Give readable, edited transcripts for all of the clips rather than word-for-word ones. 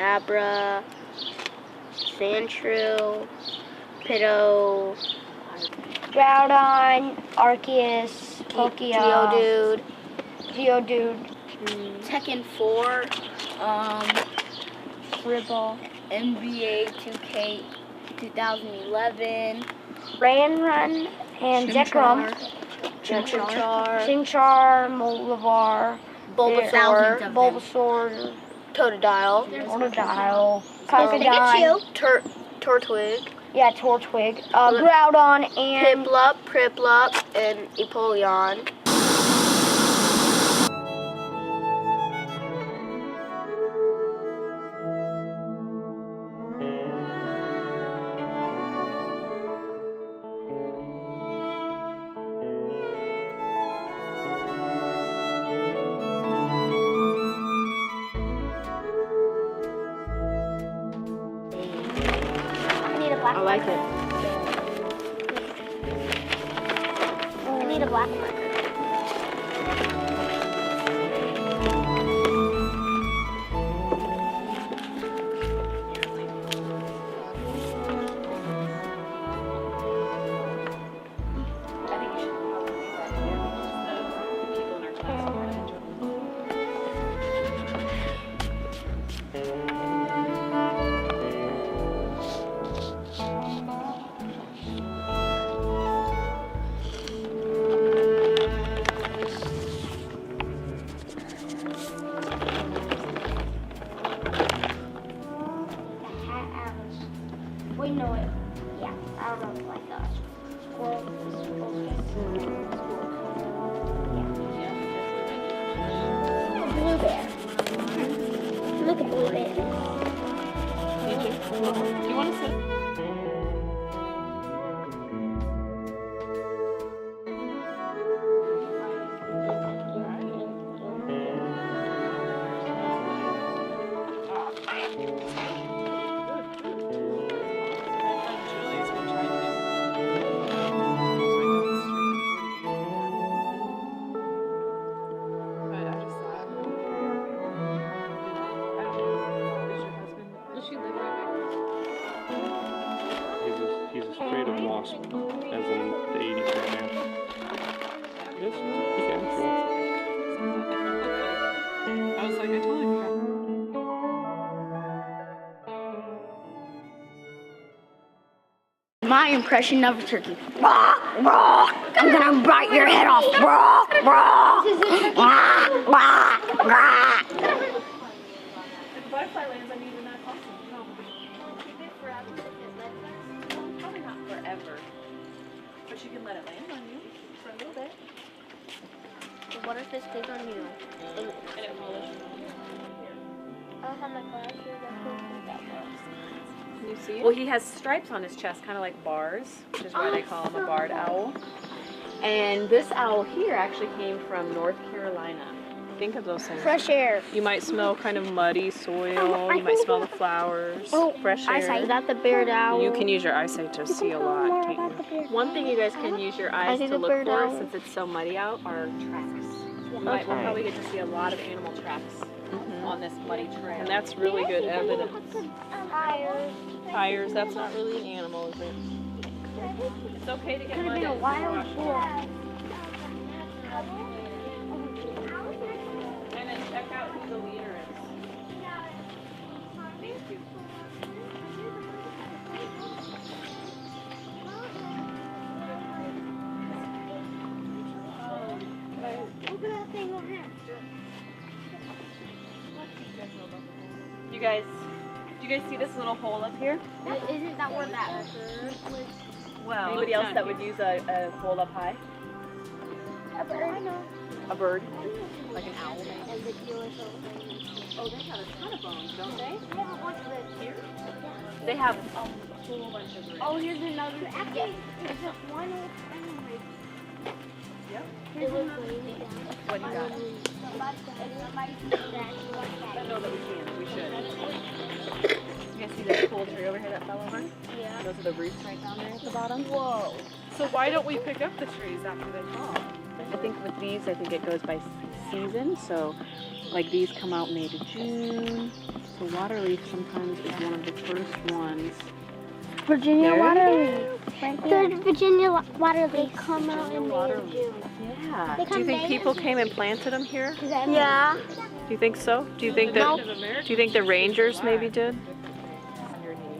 Abra, Sandshrew, Pitto, Groudon, Arceus, Pokemon, Geodude, Tekken 4, Ripple, NBA 2K 2011, Ranrun, and Zekrom, Chimchar, Molivara, Bulbasaur, Totodile, Crocodile, Turtwig, yeah, Tortwig, Groudon, and Piplup, and Empoleon. I like it. I need a black marker. We know it. Yeah, I remember like that. Blue bear. Look at blue bear. Do you want to sit? He's afraid of wasp, as in the 80s right now. Yes, he can if he wants. I was like, I totally forgot. My impression of a turkey. I'm gonna bite your head off. If the butterfly lands on you, then that's awesome. No. Probably not forever. But you can let it land on you for a little bit. What if it stays on you? And it follows you. I don't have my glasses. Can you see it? Well, he has stripes on his chest, kind of like bars, which is why they call him a barred owl. And this owl here actually came from North Carolina. Think of those things. Fresh air. You might smell kind of muddy soil. You might smell the flowers. Fresh air. Eyesight. Is that the beard owl? You can use your eyesight to see a lot, can't you? One thing you guys can use your eyes to look for, since it's so muddy out, are tracks. We'll probably get to see a lot of animal tracks on this muddy trail. And that's really good evidence. Tires, that's not really an animal, is it? It's okay to get muddy. Could have been a wild boar. And then check out who the leader is. Thank you. Look at that thing over here. You guys, do you guys see this little hole up here? Isn't that where that bird was? Well, anybody else that would use a hole up high? A bird? I know. A bird? Like an owl maybe? And the deal is Oh, they have a ton of bones, don't they? They have a bunch of ribs here. They have a whole bunch of ribs. Oh, here's another. Actually, there's just one old rib. Yep. Here's another rib. What do you got? I don't know that we can. We should. You guys see that cool tree over here that fell over? Yeah. Those are the roots right down there at the bottom. Whoa. So why don't we pick up the trees after they fall? I think with these, I think it goes by season. So like these come out May to June. So waterleaf sometimes is one of the first ones. Virginia There waterleaf. Right there. Virginia waterleaf. They come out in May or June. Yeah. Do you think people came and planted them here? Yeah. Do you think so? Do you think that? Do you think the rangers maybe did?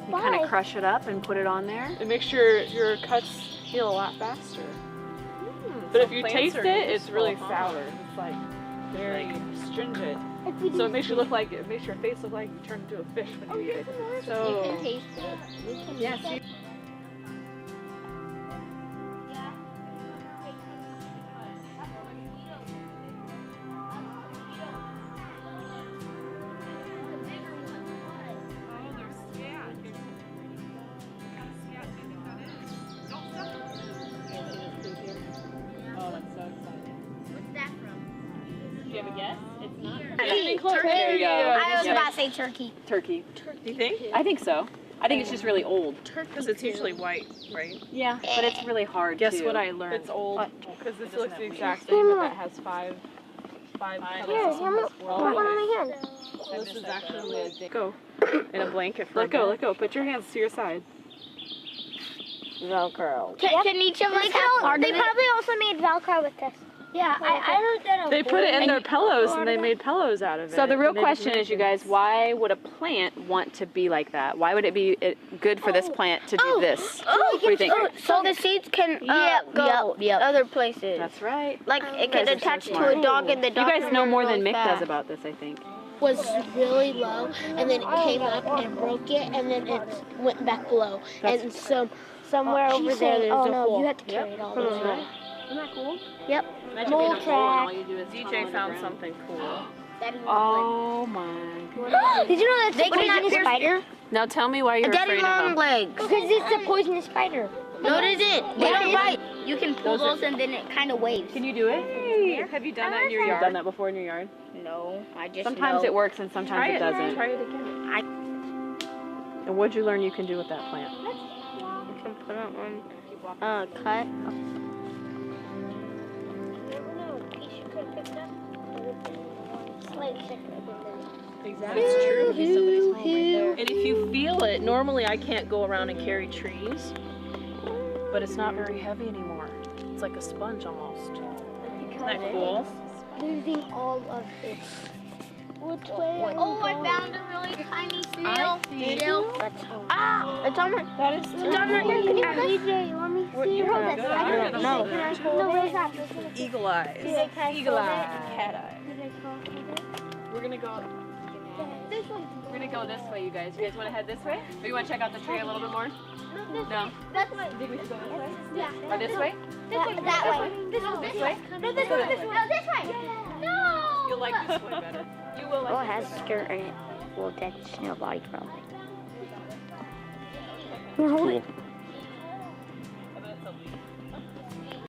You kind of crush it up and put it on there. It makes your cuts heal a lot faster. But if you taste it, it's really sour. It's like very stringent. So it makes you look like it makes your face look like you turn into a fish when you eat it. So You can taste it. yes. Do you have a guess? It's not. There you go. I was about to say turkey. Turkey. Do you think? I think so. I think it's just really old. Because it's usually white, right? Yeah, but it's really hard. Guess too. what I learned? It's old. Because this looks the exact No, same, no, but no. that has five Here, colors. one on my hand. So this is actually a Let go. in a blanket for Let go. Let go. Put your hands to your side. Velcro. Can each of us have part They of it? probably also made Velcro with this. Yeah, I heard that. They put it in their pillows and they made pillows out of it. So the real And they question did is, you guys, why would a plant want to be like that? Why would it be good for this plant to do this? What do you think? So the seeds can go other places. That's right. Like it can guys are so attach to smart. a dog and the You dog guys know more than really Mick does fast. about this, I think. was really low, and then it came up and broke it, and then it went back low. And so somewhere over there, there's a hole. You have to carry it all the way. Right. Isn't that cool? Yep. Imagine Mole being a mole and all track. you do is tunnel DJ found underground. something cool. Oh my god. Did you know that's a poisonous spider? Now tell me why you're A daddy afraid of long them. legs. Because it's a poisonous spider. No, it isn't. They don't bite. You can pull those and then it kind of waves. Can you do it? Have you done that in your You've yard? done that before in your yard? No, I just Sometimes it works and sometimes Try it it. doesn't. Try it again. And what'd you learn you can do with that plant? You can put it on cut. It's true. And if you feel it, normally I can't go around and carry trees, but it's not very heavy anymore. It's like a sponge almost. Isn't that cool? Losing all of it. Which way? Oh, I found a really tiny snail. It's on my. That is DJ, you want me to see? You Hold have that good spider. eyes. No. Can I hold it? Where's that? Eagle eyes. Eagle Cat eye. We're gonna go. We're gonna go this way, you guys. You guys want to head this way? Or you want to check out the tree a little bit more? No? That's my. Think we should go this way? Yeah. Or this way? That way. This way. No, this way. No, this way. No. You'll like this way better. You will like Oh, it has a skirt and it will attach to your body probably. Cool.